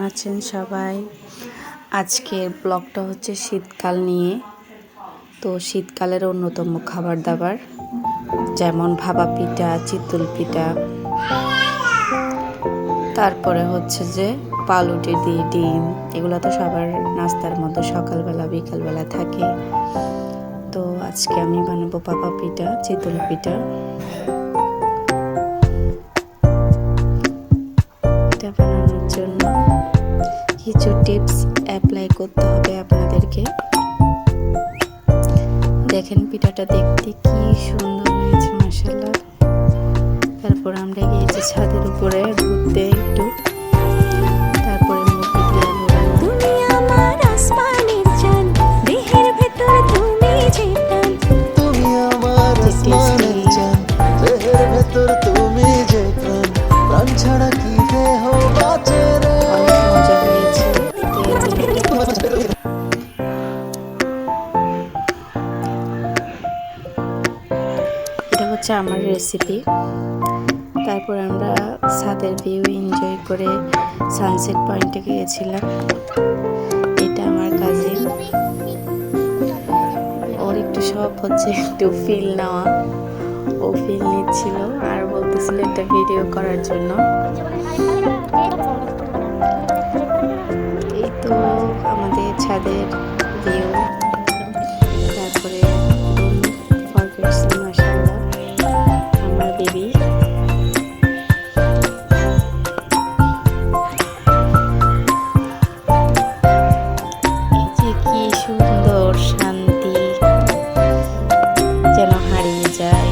আছেন সবাই। আজকের ব্লগটা হচ্ছে শীতকাল নিয়ে। তো শীতকালের অন্যতম খাবার দাবার যেমন ভাপা পিঠা, চিতল পিঠা, তারপরে হচ্ছে যে পাউরুটি দিয়ে ডিম, এগুলো তো সবার নাস্তার মধ্যে সকালবেলা বিকালবেলা থাকে। তো আজকে আমি বানাবো ভাপা পিঠা, চিতল পিঠা। এটা বানানোর জন্য কিছু টিপস অ্যাপ্লাই করতে হবে আপনাদেরকে। দেখেন পিঠাটা দেখতে কি সুন্দর হয়েছে মাশাআল্লাহ। তারপর আমরা গিয়েছি ছাদের উপরে ঘুরতে একটু, তারপরে মুরগি দিয়ে তুমি আমার আসমানের চাঁদ, দেহের ভেতর তুমি যে প্রাণ। তুমি আমার আসমানের চাঁদ, দেহের ভেতর তুমি যে প্রাণ। প্রাণ ছাড়া কি দেহ বাঁচে রে। অনেক মজা হয়েছে। এটা হচ্ছে আমার রেসিপি। তারপর আমরা ছাদের ভিউ এনজয় করে সানসেট পয়েন্টে গিয়েছিলাম। এটা আমার কাজিন, ওর একটু শখ হচ্ছে একটু ফিল নেওয়া। ও ফিল নিচ্ছিল আর বলতেছিল একটা ভিডিও করার জন্য। এই তো আমাদের ছাদের ভিউ। তারপরে মাশাআল্লাহ আমার বেবি। কি সুন্দর শান্তি যেন হারিয়ে যায়।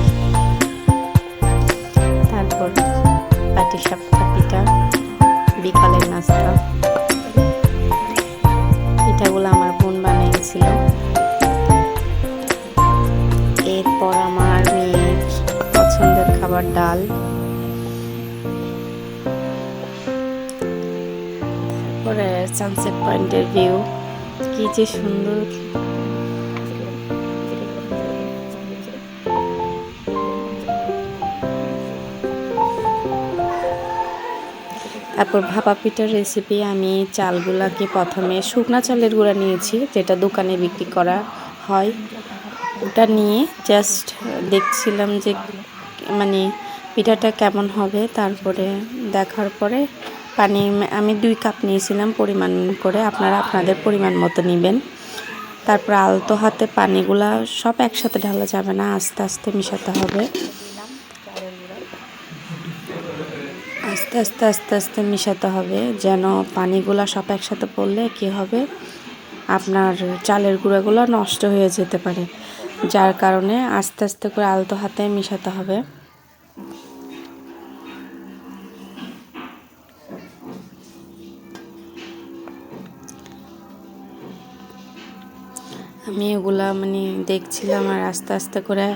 তারপর পাটিসাপটা পিঠা, বিকালের নাস্তা। পিঠাগুলো আমার বোন বানিয়েছিল। এরপর আমার মেয়ের পছন্দের খাবার ডাল। তারপরে সানসেট পয়েন্টের ভিউ কি যে সুন্দর। তারপর ভাপা পিঠার রেসিপি, আমি চালগুলাকে প্রথমে শুকনা চালের গুঁড়া নিয়েছি, যেটা দোকানে বিক্রি করা হয়। ওটা নিয়ে জাস্ট দেখছিলাম যে মানে পিঠাটা কেমন হবে। তারপরে দেখার পরে পানি আমি 2 কাপ নিয়েছিলাম পরিমাণ করে, আপনারা আপনাদের পরিমাণ মতো নেবেন। তারপর আলতো হাতে পানিগুলা সব একসাথে ঢালা যাবে না, আস্তে আস্তে মেশাতে হবে। আস্তে আস্তে আস্তে আস্তে মেশাতে হবে, যেন পানিগুলা সব একসাথে পড়লে কি হবে, আপনার চালের গুঁড়াগুলো নষ্ট হয়ে যেতে পারে। যার কারণে আস্তে আস্তে করে আলতো হাতে মেশাতে হবে। আমি এগুলা দেখছিলাম আর আস্তে আস্তে করে